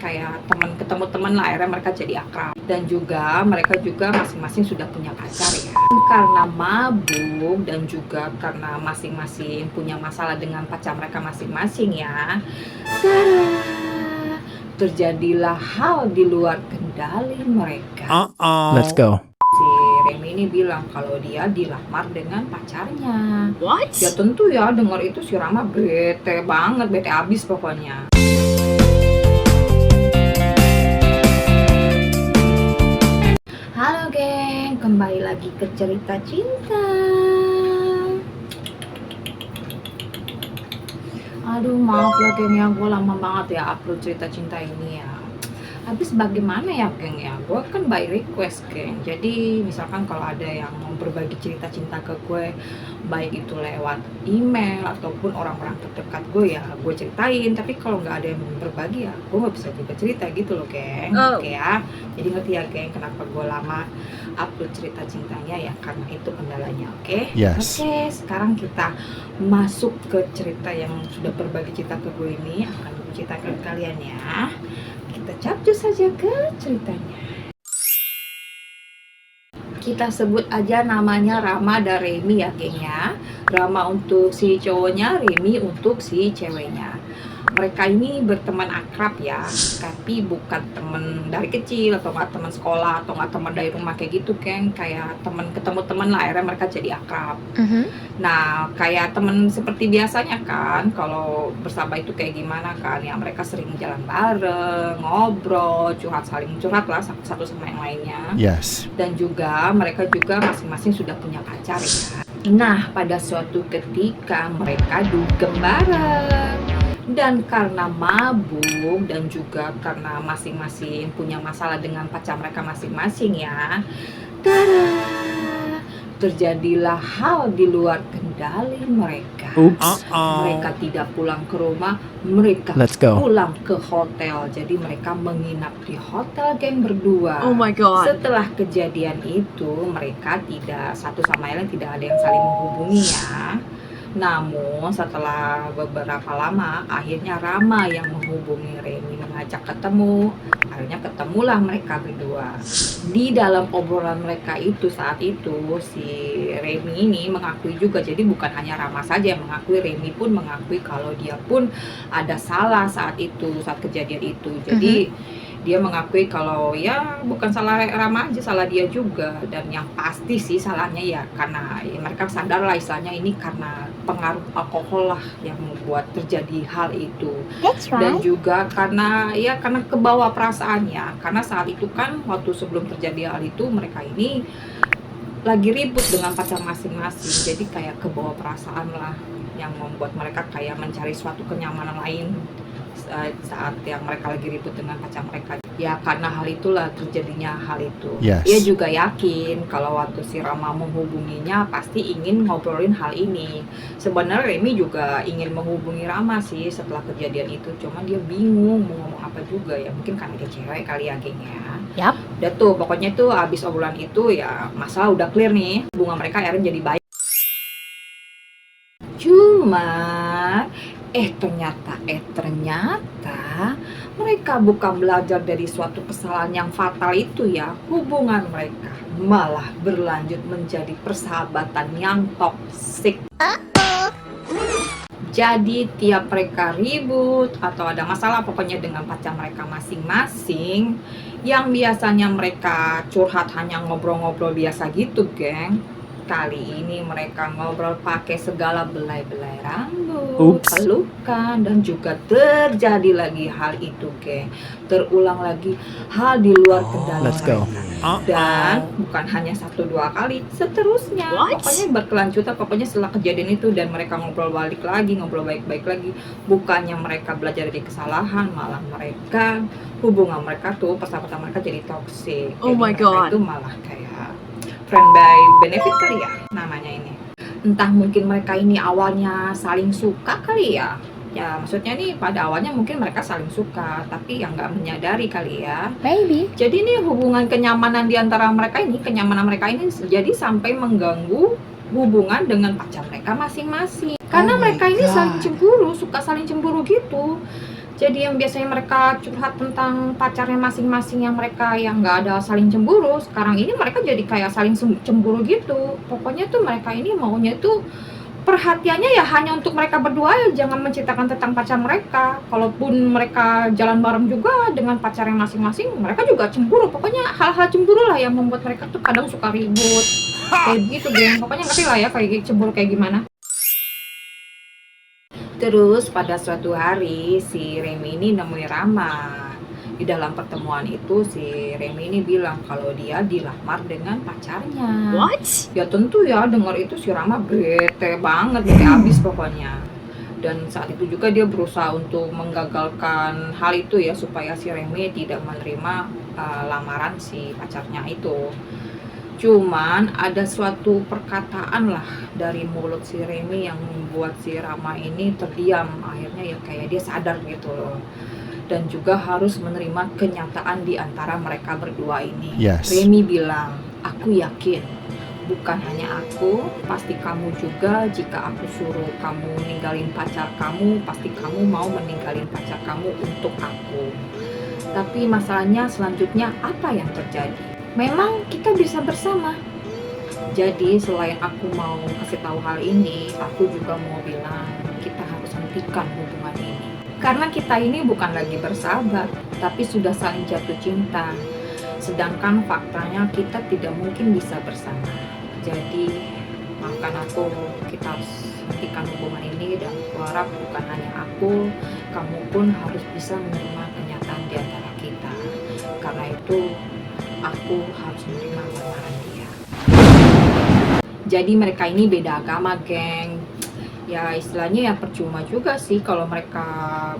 kayak teman ketemu teman lah, akhirnya mereka jadi akrab. Dan juga mereka juga masing-masing sudah punya pacar ya. Karena mabuk dan juga karena masing-masing punya masalah dengan pacar mereka masing-masing ya, terjadilah hal di luar kendali mereka. Let's go. Si Remy ini bilang kalau dia dilamar dengan pacarnya. What? Ya tentu ya, dengar itu si Rama bete banget, bete abis pokoknya. Halo geng, kembali lagi ke cerita cinta. Aduh maaf ya geng ya, gue lama banget ya upload cerita cinta ini ya. Habis bagaimana ya geng ya, gue kan by request geng. Jadi misalkan kalau ada yang mau berbagi cerita cinta ke gue, baik itu lewat email ataupun orang-orang terdekat gue, ya gue ceritain. Tapi kalau nggak ada yang mau berbagi ya gue nggak bisa juga cerita gitu loh geng. Oke ya, jadi ngerti ya geng kenapa gue lama upload cerita cintanya ya, karena itu kendalanya. Oke. Yes. Oke, sekarang kita masuk ke cerita yang sudah berbagi cerita ke gue ini, akan gue ceritakan ke kalian ya. Kita capcus saja ke ceritanya. Kita sebut aja namanya Rama dan Remy ya geng ya. Rama untuk si cowoknya, Remy untuk si ceweknya. Mereka ini berteman akrab ya, tapi bukan teman dari kecil atau nggak teman sekolah atau nggak teman dari rumah kayak gitu geng. Kayak teman ketemu teman lah, akhirnya mereka jadi akrab. Nah, kayak temen seperti biasanya kan, kalau bersahabat itu kayak gimana kan, ya mereka sering jalan bareng, ngobrol, saling curhat lah satu sama yang lainnya. Yes. Dan juga mereka juga masing-masing sudah punya pacar ya. Nah, pada suatu ketika mereka dugem bareng. Dan karena mabuk dan juga karena masing-masing punya masalah dengan pacar mereka masing-masing ya, terjadilah hal di luar kendali mereka. Mereka tidak pulang ke rumah, mereka Let's go. pulang ke hotel. Jadi mereka menginap di hotel geng berdua. Oh my god. Setelah kejadian itu mereka tidak satu sama lain, tidak ada yang saling menghubungi ya. Namun setelah beberapa lama akhirnya Rama yang menghubungi Remy, mengajak ketemu. Akhirnya ketemulah mereka berdua. Di dalam obrolan mereka itu saat itu si Remy ini mengakui juga, jadi bukan hanya Rama saja yang mengakui, Remy pun mengakui kalau dia pun ada salah saat itu, saat kejadian itu. Jadi dia mengakui kalau ya bukan salah Rama aja, salah dia juga. Dan yang pasti sih salahnya ya karena ya mereka sadar lah istilahnya ini karena pengaruh alkohol lah yang membuat terjadi hal itu. Dan juga karena kebawa perasaannya, karena saat itu kan waktu sebelum terjadi hal itu mereka ini lagi ribut dengan pacar masing-masing, jadi kayak kebawa perasaan lah yang membuat mereka kayak mencari suatu kenyamanan lain saat yang mereka lagi ribut dengan pacar mereka. Ya karena hal itulah terjadinya hal itu. Yes. Dia juga yakin kalau waktu si Rama menghubunginya pasti ingin ngobrolin hal ini. Sebenarnya Remy juga ingin menghubungi Rama sih setelah kejadian itu, cuman dia bingung mau ngomong apa juga ya, mungkin karena dia cewek kali ya geng ya. Yap. Udah tuh pokoknya tuh abis obrolan itu ya masalah udah clear nih, hubungan mereka akhirnya jadi baik. Cuma ternyata mereka bukan belajar dari suatu kesalahan yang fatal itu ya. Hubungan mereka malah berlanjut menjadi persahabatan yang toksik. Jadi tiap mereka ribut atau ada masalah pokoknya dengan pacar mereka masing-masing, yang biasanya mereka curhat hanya ngobrol-ngobrol biasa gitu geng, kali ini mereka ngobrol pakai segala belai-belai rambut, pelukan, dan juga terjadi lagi hal itu geng. Terulang lagi hal di luar kendali Let's go. mereka. Dan bukan hanya 1-2 kali, seterusnya. What? Pokoknya berkelanjutan, pokoknya setelah kejadian itu dan mereka ngobrol balik lagi, ngobrol baik-baik lagi. Bukannya mereka belajar dari kesalahan, malah mereka hubungan mereka tuh persahabatan mereka jadi toksik. Oh my god. Itu malah kayak friend by benefit kali ya namanya ini. Entah mungkin mereka ini awalnya saling suka kali ya. Ya maksudnya nih pada awalnya mungkin mereka saling suka, tapi yang nggak menyadari kali ya. Maybe. Jadi nih hubungan kenyamanan di antara mereka ini, jadi sampai mengganggu hubungan dengan pacar mereka masing-masing. Karena Oh my mereka ini God. saling cemburu, suka saling cemburu gitu. Jadi yang biasanya mereka curhat tentang pacarnya masing-masing yang mereka yang nggak ada saling cemburu, sekarang ini mereka jadi kayak saling cemburu gitu. Pokoknya tuh mereka ini maunya tuh perhatiannya ya hanya untuk mereka berdua ya, jangan menceritakan tentang pacar mereka. Kalaupun mereka jalan bareng juga dengan pacar yang masing-masing, mereka juga cemburu. Pokoknya hal-hal cemburu lah yang membuat mereka tuh kadang suka ribut. Kayak gitu, geng. Pokoknya ngerti lah ya kayak cemburu kayak gimana. Terus pada suatu hari si Remi ini nemuin Rama. Di dalam pertemuan itu si Remi ini bilang kalau dia dilamar dengan pacarnya. What? Ya tentu ya dengar itu si Rama bete banget, bete abis pokoknya. Dan saat itu juga dia berusaha untuk menggagalkan hal itu ya, supaya si Remi tidak menerima lamaran si pacarnya itu. Cuman ada suatu perkataan lah dari mulut si Remi yang membuat si Rama ini terdiam. Akhirnya ya kayak dia sadar gitu loh. Dan juga harus menerima kenyataan di antara mereka berdua ini. Yes. Remi bilang, aku yakin bukan hanya aku, pasti kamu juga. Jika aku suruh kamu ninggalin pacar kamu, pasti kamu mau meninggalin pacar kamu untuk aku. Tapi masalahnya selanjutnya apa yang terjadi? Memang kita bisa bersama. Jadi selain aku mau kasih tahu hal ini, aku juga mau bilang kita harus hentikan hubungan ini. Karena kita ini bukan lagi bersahabat, tapi sudah saling jatuh cinta. Sedangkan faktanya kita tidak mungkin bisa bersama. Jadi maafkan aku, kita harus hentikan hubungan ini. Dan aku harap bukan hanya aku, kamu pun harus bisa menerima kenyataan di antara kita. Karena itu aku harus menerima lamaran dia. Jadi mereka ini beda agama, geng. Ya istilahnya ya percuma juga sih kalau mereka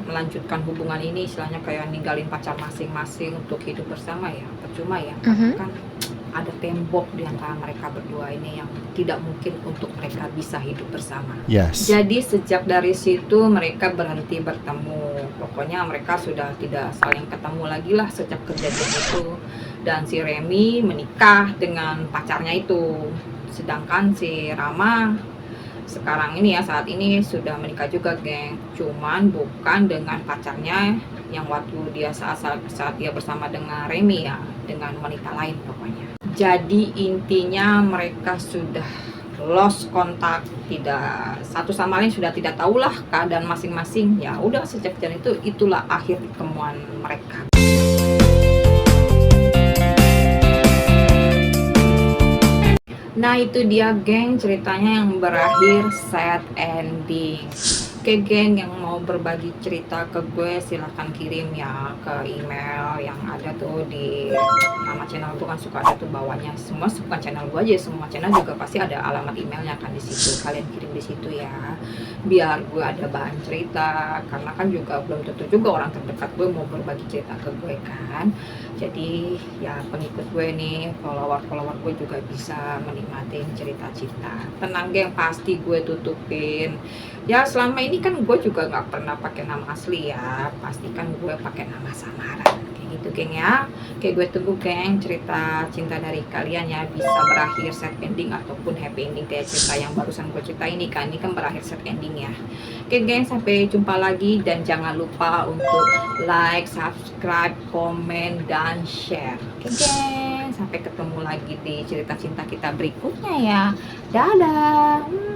melanjutkan hubungan ini, istilahnya kayak ninggalin pacar masing-masing untuk hidup bersama, ya percuma ya. Kan ada tembok di antara mereka berdua ini yang tidak mungkin untuk mereka bisa hidup bersama. Yes. Jadi sejak dari situ mereka berhenti bertemu. Pokoknya mereka sudah tidak saling ketemu lagi lah sejak kejadian itu. Dan si Remi menikah dengan pacarnya itu. Sedangkan si Rama sekarang ini ya, saat ini sudah menikah juga, geng. Cuman bukan dengan pacarnya yang waktu dia saat dia bersama dengan Remi ya, dengan wanita lain pokoknya. Jadi intinya mereka sudah lost kontak, tidak satu sama lain, sudah tidak tahulah keadaan masing-masing. Ya udah, sejak kejadian itu itulah akhir pertemuan mereka. Nah itu dia, geng, ceritanya yang berakhir sad ending. Oke, geng, yang mau berbagi cerita ke gue silahkan kirim ya ke email yang ada tuh di nama channel tuh, kan suka ada tuh bawahnya. Semua bukan channel gue aja, semua channel juga pasti ada alamat emailnya kan di situ. Kalian kirim di situ ya, biar gue ada bahan cerita. Karena kan juga belum tentu juga orang terdekat gue mau berbagi cerita ke gue kan. Jadi ya pengikut gue nih, follower gue juga bisa menikmati cerita cinta. Tenang, geng, pasti gue tutupin. Ya selama ini kan gue juga nggak pernah pakai nama asli ya, pastikan gue pakai nama samaran kayak gitu, geng ya. Kayak gue tunggu, geng, cerita cinta dari kalian ya, bisa berakhir sad ending ataupun happy ending kayak cerita yang barusan gue cerita ini kan. Ini kan berakhir sad ending ya. Oke, geng, sampai jumpa lagi dan jangan lupa untuk like, subscribe, komen, dan share. Oke, geng, sampai ketemu lagi di cerita cinta kita berikutnya ya. Dadah.